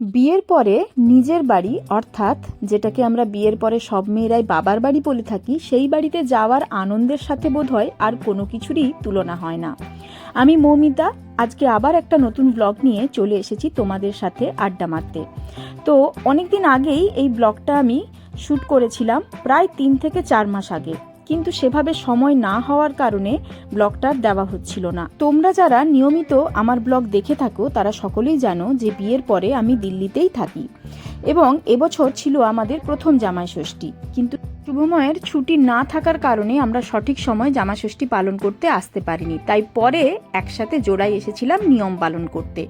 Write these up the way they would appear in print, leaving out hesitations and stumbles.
বিয়ের পরে নিজের বাড়ি অর্থাৎ যেটাকে আমরা বিয়ের পরে সব মেয়েরাই বাবার বাড়ি বলে থাকি, সেই বাড়িতে যাওয়ার আনন্দের সাথে বোধহয় আর কোনো কিছুরই তুলনা হয় না। আমি মৌমিতা আজকে আবার একটা নতুন ব্লগ নিয়ে চলে এসেছি তোমাদের সাথে আড্ডা মারতে। তো অনেকদিন আগেই এই ব্লগটা আমি শ্যুট করেছিলাম, প্রায় 3 থেকে 4 মাস আগে, কিন্তু সেভাবে সময় না হওয়ার কারণে ব্লগটা দেওয়া হচ্ছিল না। তোমরা যারা নিয়মিত আমার ব্লগ দেখে থাকো তারা সকলেই জানো যে বিয়ের পরে আমি দিল্লিতেই থাকি এবং এবছর ছিল আমাদের প্রথম জামাই ষষ্ঠী, কিন্তু শুভময়ের ছুটি না থাকার কারণে আমরা সঠিক সময় জামা ষষ্ঠী পালন করতে আসতে পারিনি, তাই পরে একসাথে জোড়াই এসেছিলাম নিয়ম পালন করতে।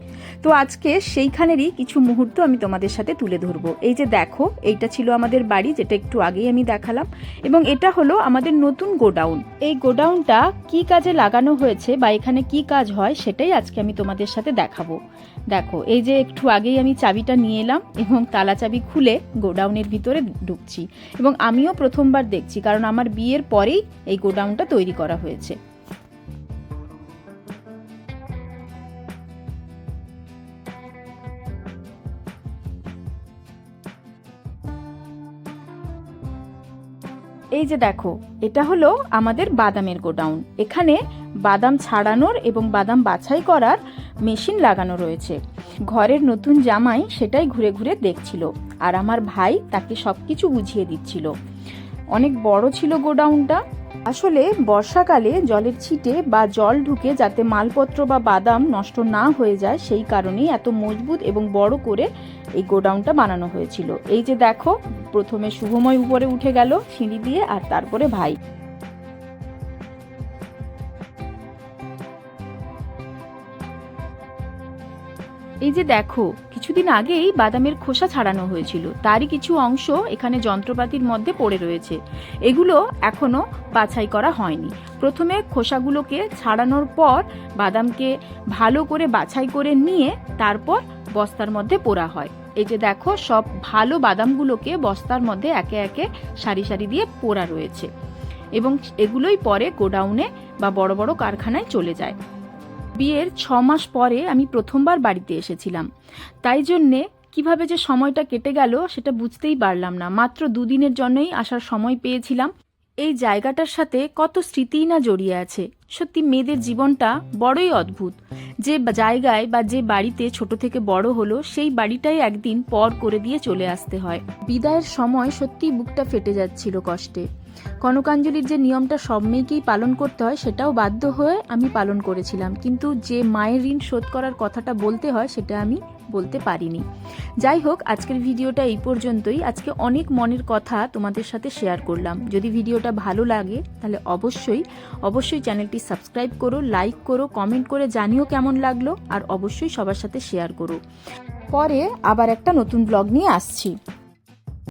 তো আজকে সেইখানেরই কিছু মুহূর্ত আমি তোমাদের সাথে তুলে ধরবো। এই যে দেখো, এইটা ছিল আমাদের বাড়ি, যেটা একটু আগেই আমি দেখালাম, এবং এটা হলো আমাদের নতুন গোডাউন। এই গোডাউনটা কি কাজে লাগানো হয়েছে বা এখানে কি কাজ হয় সেটাই আজকে আমি তোমাদের সাথে দেখাবো। দেখো, এই যে একটু আগেই আমি চাবিটা নিয়ে এলাম এবং তালা চাবি খুলে গোডাউনের ভিতরে ঢুকছি, এবং আমিও প্রথমবার দেখছি কারণ আমার বিয়ের পরেই এই গোডাউনটা তৈরি করা হয়েছে। এই যে দেখো, এটা হলো আমাদের বাদামের গোডাউন। এখানে বাদাম ছাড়ানোর এবং বাদাম বাছাই করার মেশিন লাগানো রয়েছে। ঘরের নতুন জামাই সেটাই ঘুরে ঘুরে দেখছিল, আর আমার ভাই তাকে সবকিছু বুঝিয়ে দিচ্ছিল। অনেক বড় ছিল গোডাউনটা। আসলে বর্ষাকালে জলের ছিটে বা জল ঢুকে যাতে মালপত্র বা বাদাম নষ্ট না হয়ে যায়, সেই কারণেই এত মজবুত এবং বড় করে এই গোডাউনটা বানানো হয়েছিল। এই যে দেখো, প্রথমে শুভময় উপরে উঠে গেল সিঁড়ি দিয়ে, আর তারপরে ভাই। এই যে দেখো, কিছুদিন আগেই বাদামের খোসা ছাড়ানো হয়েছিল, তারই কিছু অংশ এখানে যন্ত্রপাতির মধ্যে পড়ে রয়েছে। এগুলো এখনো বাছাই করা হয়নি। প্রথমে খোসাগুলোকে ছাড়ানোর পর বাদামকে ভালো করে বাছাই করে নিয়ে তারপর বস্তার মধ্যে পোড়া হয়। এই যে দেখো, সব ভালো বাদামগুলোকে বস্তার মধ্যে একে একে সারি সারি দিয়ে পোড়া রয়েছে, এবং এগুলোই পরে গোডাউনে বা বড় বড় কারখানায় চলে যায়। বিয়ের 6 মাস পরে আমি প্রথমবার বাড়িতে এসেছিলাম, তাই জন্যে কিভাবে যে সময়টা কেটে গেল সেটা বুঝতেই পারলাম না। মাত্র 2 দিনের জন্যই আসার সময় পেয়েছিলাম। এই জায়গাটার সাথে কত স্মৃতিই না জড়িয়ে আছে। সত্যি মেয়েদের জীবনটা বড়ই অদ্ভুত। যে জায়গায় বা যে বাড়িতে ছোট থেকে বড় হলো, সেই বাড়িটাই একদিন পর করে দিয়ে চলে আসতে হয়। বিদায়ের সময় সত্যিই বুকটা ফেটে যাচ্ছিল কষ্টে। কনকাঞ্জলির যে নিয়মটা সব মেয়েকেই পালন করতে হয়, সেটাও বাধ্য হয়ে আমি পালন করেছিলাম, কিন্তু যে মায়ের ঋণ শোধ করার কথাটা বলতে হয় সেটা আমি বলতে পারিনি। যাই হোক, আজকের ভিডিওটা এই পর্যন্তই। আজকে অনেক মনের কথা তোমাদের সাথে শেয়ার করলাম। যদি ভিডিওটা ভালো লাগে তাহলে অবশ্যই চ্যানেলটি সাবস্ক্রাইব করো, লাইক করো, কমেন্ট করে জানিও কেমন লাগলো, আর অবশ্যই সবার সাথে শেয়ার করো। পরে আবার একটা নতুন ব্লগ নিয়ে আসছি।